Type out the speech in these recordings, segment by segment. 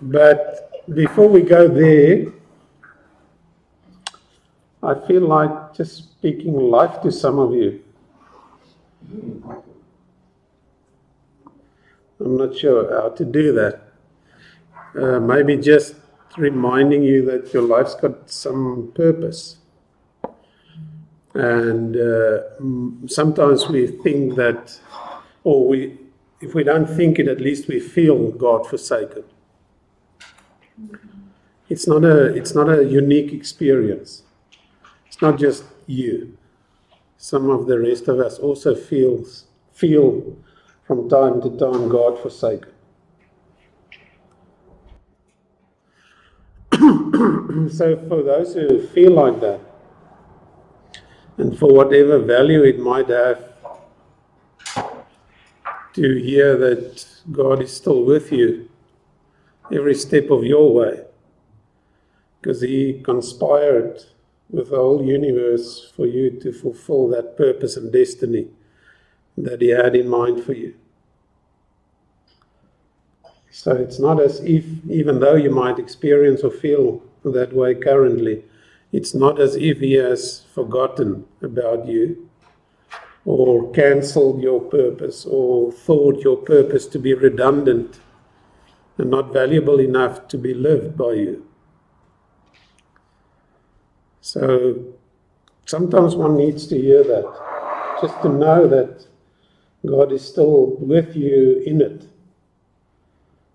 But before we go there, I feel like just speaking life to some of you. I'm not sure how to do that. Maybe just reminding you that your life's got some purpose. And sometimes we think that, if we don't think it, at least we feel God forsaken. It's not a unique experience. It's not just you. Some of the rest of us also feel from time to time God forsaken. So for those who feel like that, and for whatever value it might have, to hear that God is still with you every step of your way, because He conspired with the whole universe for you to fulfill that purpose and destiny that He had in mind for you. So it's not as if, even though you might experience or feel that way currently, it's not as if He has forgotten about you or cancelled your purpose or thought your purpose to be redundant and not valuable enough to be lived by you. So sometimes one needs to hear that, just to know that God is still with you in it.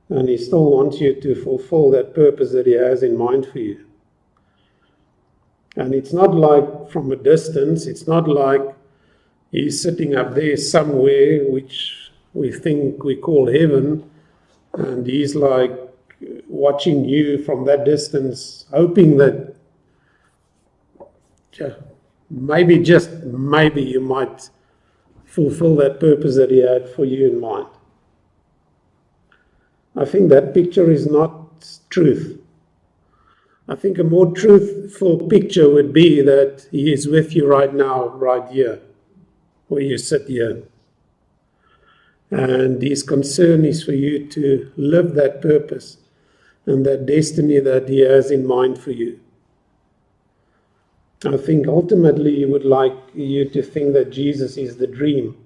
And He still wants you to fulfill that purpose that He has in mind for you. And it's not like from a distance, it's not like He's sitting up there somewhere, which we think we call heaven, and He's like watching you from that distance, hoping that maybe, just maybe, you might fulfill that purpose that He had for you in mind. I think that picture is not truth. I think a more truthful picture would be that He is with you right now, right here, where you sit here. And His concern is for you to live that purpose and that destiny that He has in mind for you. I think ultimately He would like you to think that Jesus is the dream,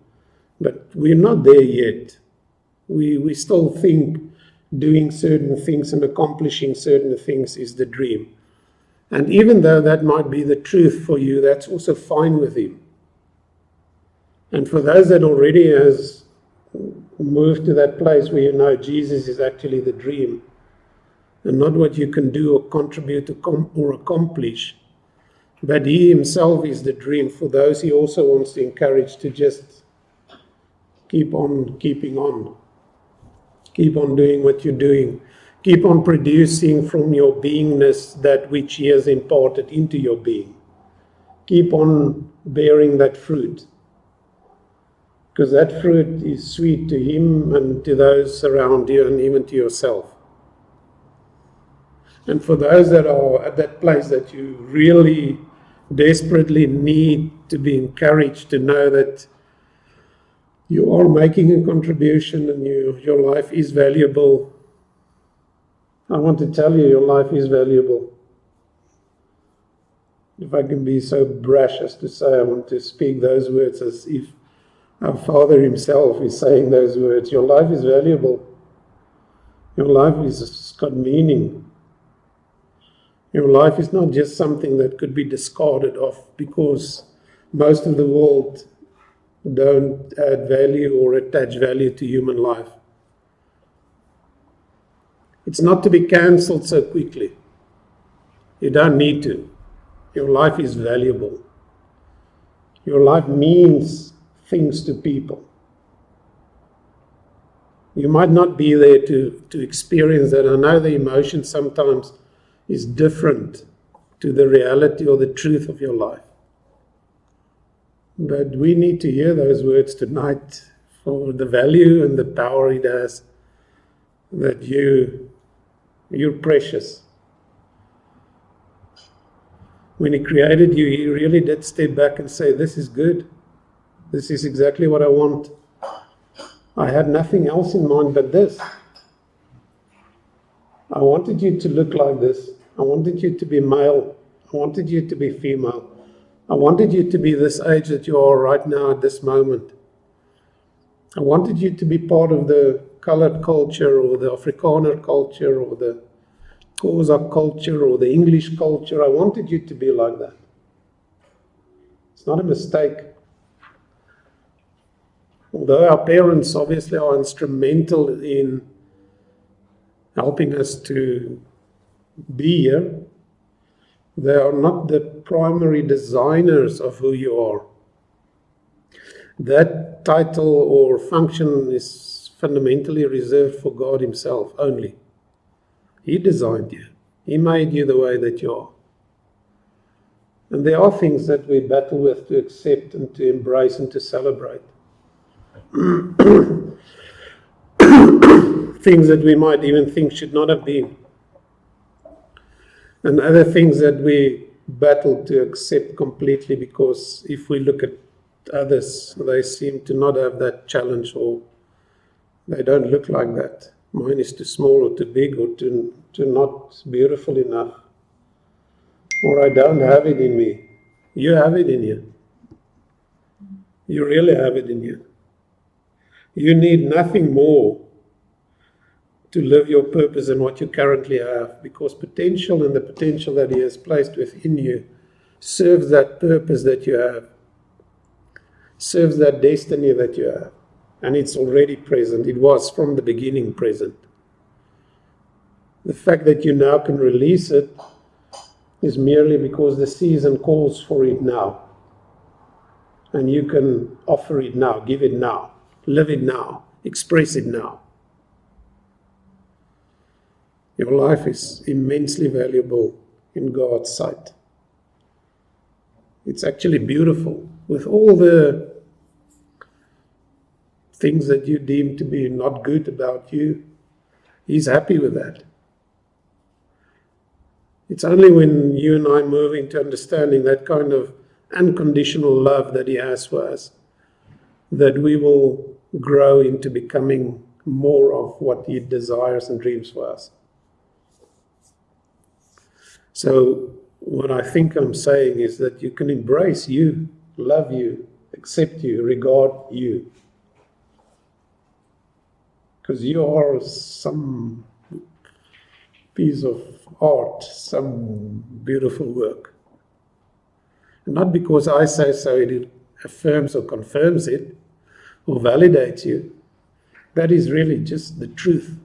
but we're not there yet. We still think doing certain things and accomplishing certain things is the dream. And even though that might be the truth for you, that's also fine with Him. And for those that already has moved to that place where you know Jesus is actually the dream and not what you can do or contribute or accomplish, but He Himself is the dream, for those He also wants to encourage to just keep on keeping on. Keep on doing what you're doing. Keep on producing from your beingness that which He has imparted into your being. Keep on bearing that fruit. Because that fruit is sweet to Him and to those around you and even to yourself. And for those that are at that place that you really desperately need to be encouraged to know that you are making a contribution and your life is valuable, I want to tell you, your life is valuable. If I can be so brash as to say, I want to speak those words as if our Father Himself is saying those words. Your life is valuable. Your life has got meaning. Your life is not just something that could be discarded off because most of the world don't add value or attach value to human life. It's not to be cancelled so quickly. You don't need to. Your life is valuable. Your life means things to people. You might not be there to experience that. I know the emotion sometimes is different to the reality or the truth of your life. But we need to hear those words tonight for the value and the power it has, that you're precious. When He created you, He really did step back and say, this is good. This is exactly what I want. I had nothing else in mind but this. I wanted you to look like this. I wanted you to be male. I wanted you to be female. I wanted you to be this age that you are right now at this moment. I wanted you to be part of the colored culture or the Afrikaner culture or the Xhosa culture or the English culture. I wanted you to be like that. It's not a mistake. Although our parents obviously are instrumental in helping us to be here, they are not the primary designers of who you are. That title or function is fundamentally reserved for God Himself only. He designed you. He made you the way that you are. And there are things that we battle with to accept and to embrace and to celebrate. Things that we might even think should not have been. And other things that we battle to accept completely, because if we look at others, they seem to not have that challenge, or they don't look like that. Mine is too small or too big or too not beautiful enough. Or I don't have it in me. You have it in you. You really have it in you. You need nothing more to live your purpose than what you currently have, because potential and the potential that He has placed within you serves that purpose that you have, serves that destiny that you have, and it's already present. It was from the beginning present. The fact that you now can release it is merely because the season calls for it now, and you can offer it now, give it now, live it now, express it now. Your life is immensely valuable in God's sight. It's actually beautiful. With all the things that you deem to be not good about you, He's happy with that. It's only when you and I move into understanding that kind of unconditional love that He has for us that we will grow into becoming more of what He desires and dreams for us. So what I think I'm saying is that you can embrace you, love you, accept you, regard you. Because you are some piece of art, some beautiful work. And not because I say so, it affirms or confirms it or validates you. That is really just the truth.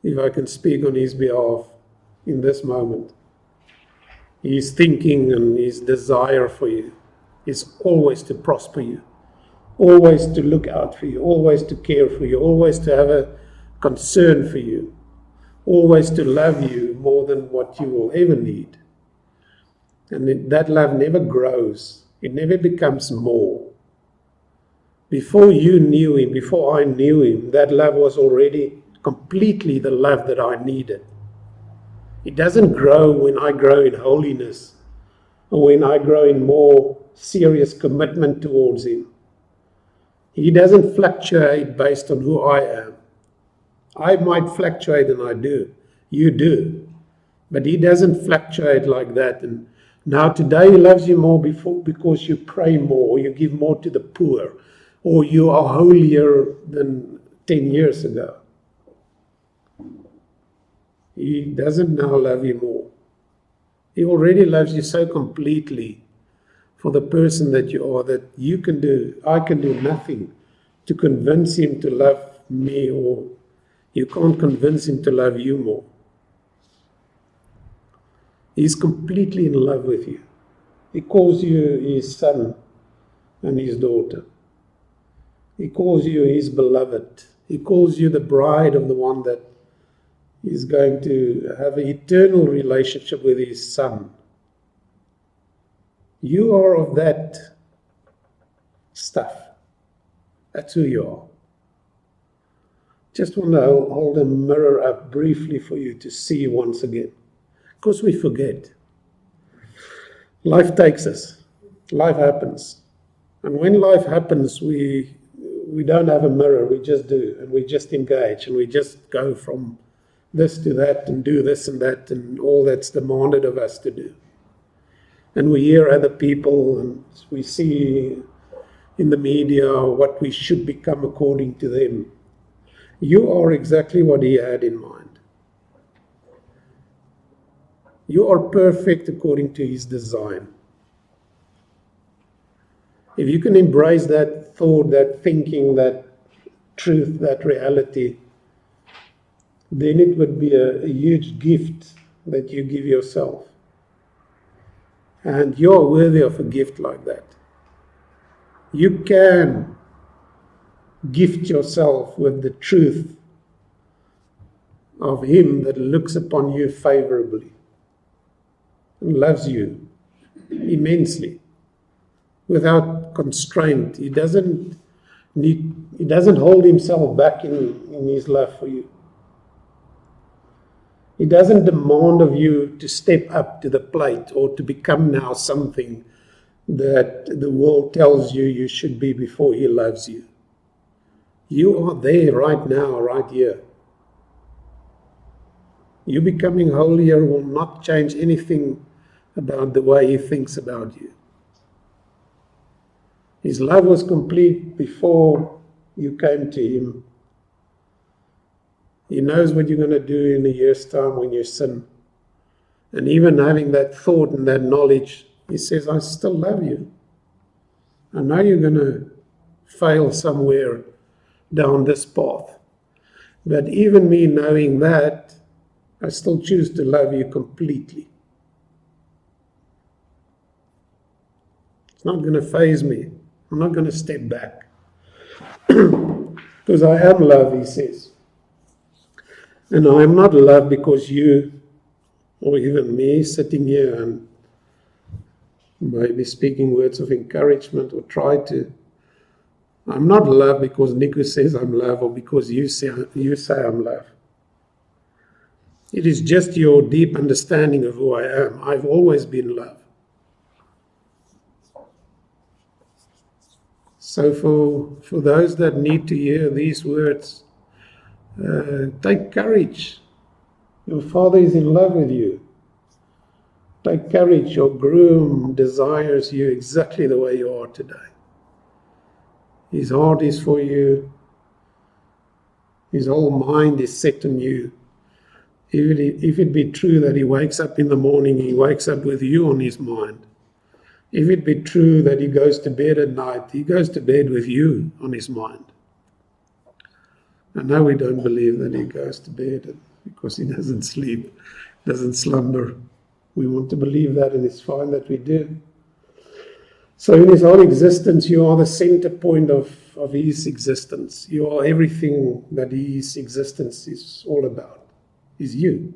If I can speak on His behalf in this moment, His thinking and His desire for you is always to prosper you, always to look out for you, always to care for you, always to have a concern for you, always to love you more than what you will ever need. And that love never grows. It never becomes more. Before you knew Him, before I knew Him, that love was already completely the love that I needed. It doesn't grow when I grow in holiness or when I grow in more serious commitment towards Him. He doesn't fluctuate based on who I am. I might fluctuate, and I do. You do. But He doesn't fluctuate like that. And now today He loves you more because you pray more, or you give more to the poor, or you are holier than 10 years ago. He doesn't now love you more. He already loves you so completely for the person that you are that I can do nothing to convince Him to love me, or you can't convince Him to love you more. He's completely in love with you. He calls you His son and His daughter. He calls you His beloved. He calls you the bride of the one that is going to have an eternal relationship with His Son. You are of that stuff. That's who you are. Just want to hold a mirror up briefly for you to see once again. Because we forget. Life takes us. Life happens. And when life happens, we don't have a mirror. We just do. And we just engage. And we just go from this to that and do this and that and all that's demanded of us to do. And we hear other people and we see in the media what we should become according to them. You are exactly what he had in mind. You are perfect according to his design. If you can embrace that thought, that thinking, that truth, that reality, then it would be a huge gift that you give yourself. And you're worthy of a gift like that. You can gift yourself with the truth of him that looks upon you favorably and loves you immensely without constraint. He doesn't hold himself back in his love for you. He doesn't demand of you to step up to the plate or to become now something that the world tells you you should be before he loves you. You are there right now, right here. You becoming holier will not change anything about the way he thinks about you. His love was complete before you came to him. He knows what you're going to do in a year's time when you sin. And even having that thought and that knowledge, he says, I still love you. I know you're going to fail somewhere down this path. But even me knowing that, I still choose to love you completely. It's not going to faze me. I'm not going to step back. Because I am love, he says. And I am not love because you, or even me, sitting here and maybe speaking words of encouragement or try to. I'm not love because Nico says I'm love or because you say I'm love. It is just your deep understanding of who I am. I've always been love. So for those that need to hear these words, take courage. Your Father is in love with you. Take courage. Your groom desires you exactly the way you are today. His heart is for you. His whole mind is set on you. If it be true that he wakes up in the morning, he wakes up with you on his mind. If it be true that he goes to bed at night, he goes to bed with you on his mind. I know we don't believe that he goes to bed because he doesn't sleep, doesn't slumber. We want to believe that, and it's fine that we do. So in his whole existence, you are the center point of his existence. You are everything that his existence is all about. It's you.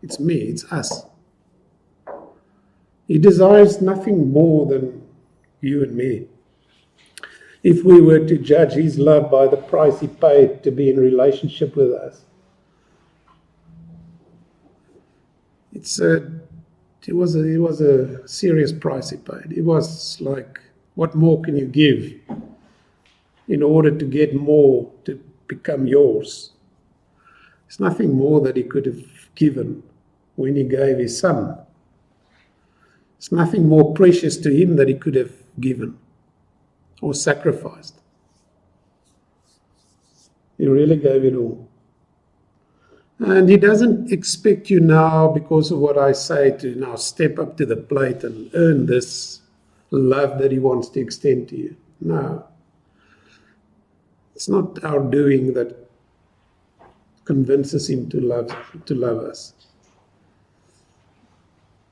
It's me. It's us. He desires nothing more than you and me. If we were to judge his love by the price he paid to be in relationship with us, it was a serious price he paid. It was like, what more can you give in order to get more to become yours? There's nothing more that he could have given when he gave his son. There's nothing more precious to him that he could have given or sacrificed. He really gave it all. And he doesn't expect you now, because of what I say, to now step up to the plate and earn this love that he wants to extend to you. No. It's not our doing that convinces him to love us.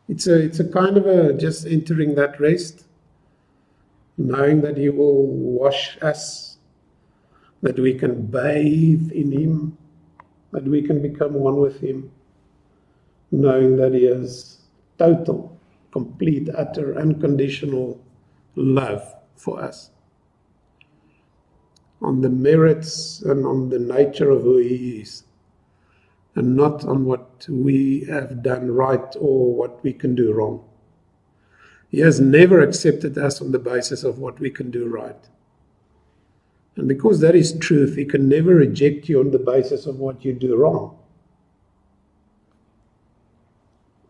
It's a kind of just entering that rest, knowing that he will wash us, that we can bathe in him, that we can become one with him, knowing that he has total, complete, utter, unconditional love for us, on the merits and on the nature of who he is, and not on what we have done right or what we can do wrong. He has never accepted us on the basis of what we can do right. And because that is truth, he can never reject you on the basis of what you do wrong.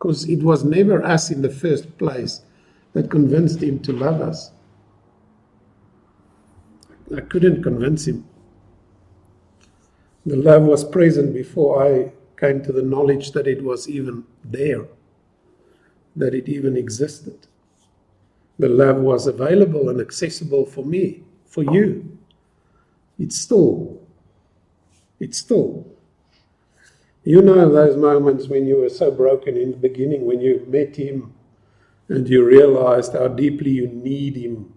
Because it was never us in the first place that convinced him to love us. I couldn't convince him. The love was present before I came to the knowledge that it was even there, that it even existed. The love was available and accessible for me, for you. It's still. You know those moments when you were so broken in the beginning, when you met him and you realized how deeply you need him.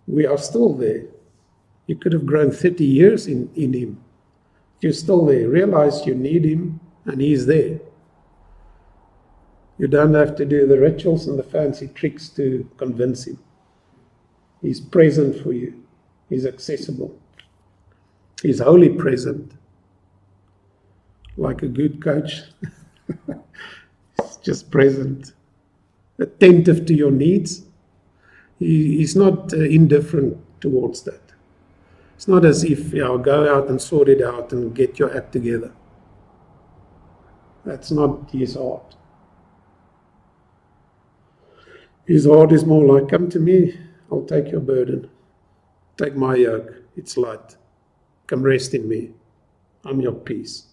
We are still there. You could have grown 30 years in him. You're still there. Realize you need him and he's there. You don't have to do the rituals and the fancy tricks to convince him. He's present for you. He's accessible. He's wholly present. Like a good coach. He's just present. Attentive to your needs. He's not indifferent towards that. It's not as if, go out and sort it out and get your act together. That's not his heart. His heart is more like, come to me, I'll take your burden. Take my yoke, it's light. Come rest in me. I'm your peace.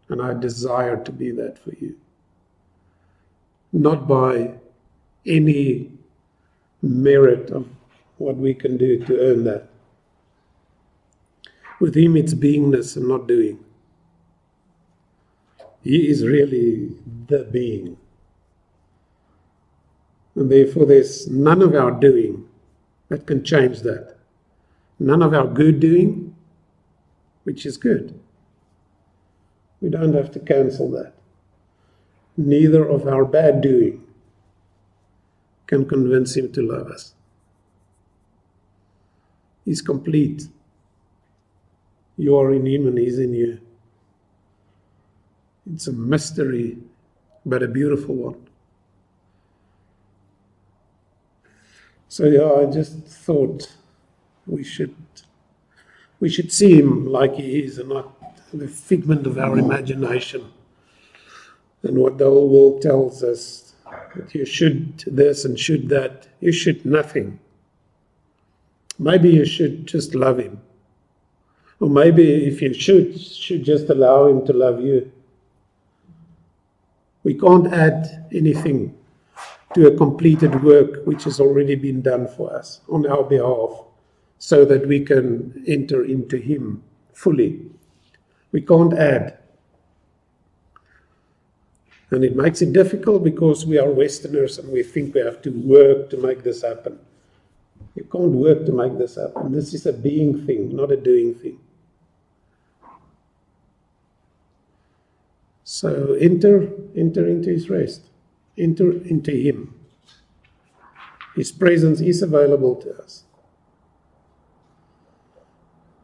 And I desire to be that for you. Not by any merit of what we can do to earn that. With him it's beingness and not doing. He is really the being. And therefore there's none of our doing that can change that. None of our good doing, which is good. We don't have to cancel that. Neither of our bad doing can convince him to love us. He's complete. You are in him and he's in you. It's a mystery, but a beautiful one. So I just thought we should see him like he is and not the figment of our imagination. And what the whole world tells us, that you should this and should that. You should nothing. Maybe you should just love him. Or maybe if you should just allow him to love you. We can't add anything to a completed work which has already been done for us on our behalf, so that we can enter into him fully. We can't add. And it makes it difficult because we are Westerners and we think we have to work to make this happen. You can't work to make this happen. This is a being thing, not a doing thing. So enter into his rest. Enter into him. His presence is available to us.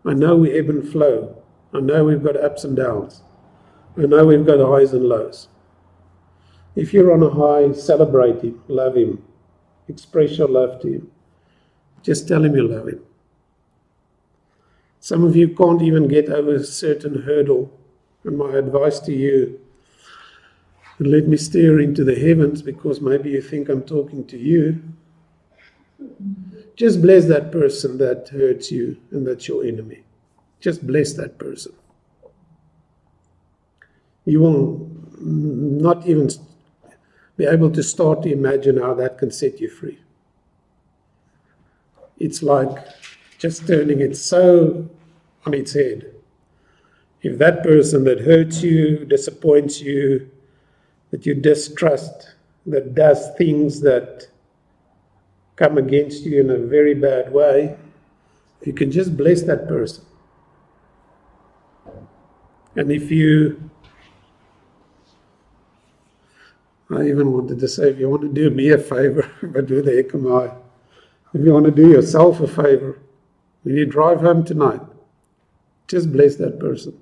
I know we ebb and flow. I know we've got ups and downs. I know we've got highs and lows. If you're on a high, celebrate him, love him, express your love to him. Just tell him you love him. Some of you can't even get over a certain hurdle. And my advice to you, and let me stare into the heavens, because maybe you think I'm talking to you. Just bless that person that hurts you and that's your enemy. Just bless that person. You will not even be able to start to imagine how that can set you free. It's like just turning it so on its head. If that person that hurts you, disappoints you, that you distrust, that does things that come against you in a very bad way, you can just bless that person. And if you, I even wanted to say, if you want to do me a favor, but who the heck am I? If you want to do yourself a favor, when you drive home tonight, just bless that person.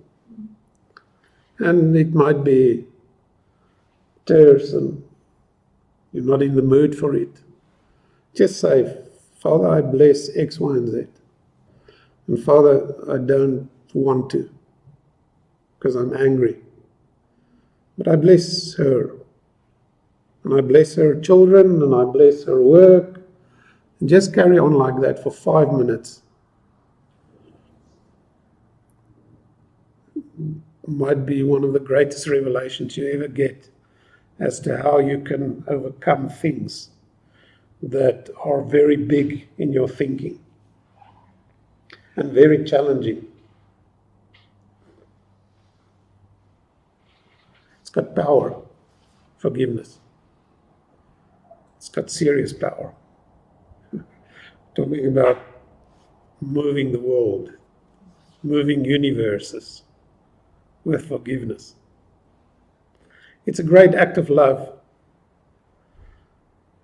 And it might be tears and you're not in the mood for it. Just say, Father, I bless X, Y, and Z. And Father, I don't want to, because I'm angry. But I bless her. And I bless her children, and I bless her work. And just carry on like that for 5 minutes. Might be one of the greatest revelations you ever get as to how you can overcome things that are very big in your thinking and very challenging. It's got power, forgiveness. It's got serious power. Talking about moving the world, moving universes with forgiveness. It's a great act of love.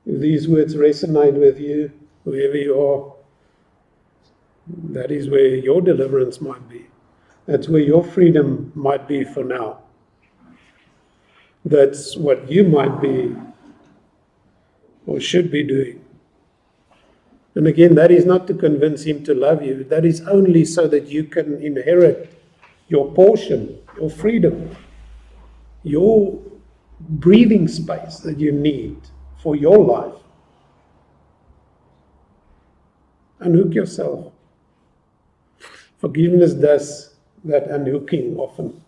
If these words resonate with you, wherever you are, that is where your deliverance might be. That's where your freedom might be for now. That's what you might be or should be doing. And again, that is not to convince him to love you. That is only so that you can inherit your portion, your freedom, your breathing space that you need for your life. Unhook yourself. Forgiveness does that unhooking often.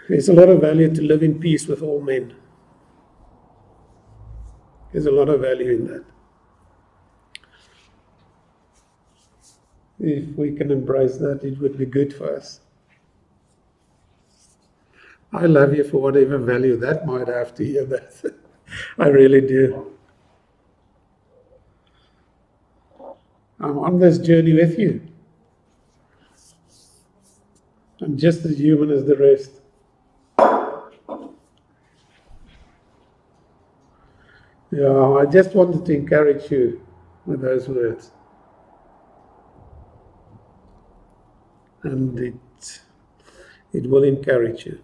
There's a lot of value to live in peace with all men. There's a lot of value in that. If we can embrace that, it would be good for us. I love you for whatever value that might have to hear that. I really do. I'm on this journey with you. I'm just as human as the rest. Yeah, I just wanted to encourage you with those words. And it will encourage you.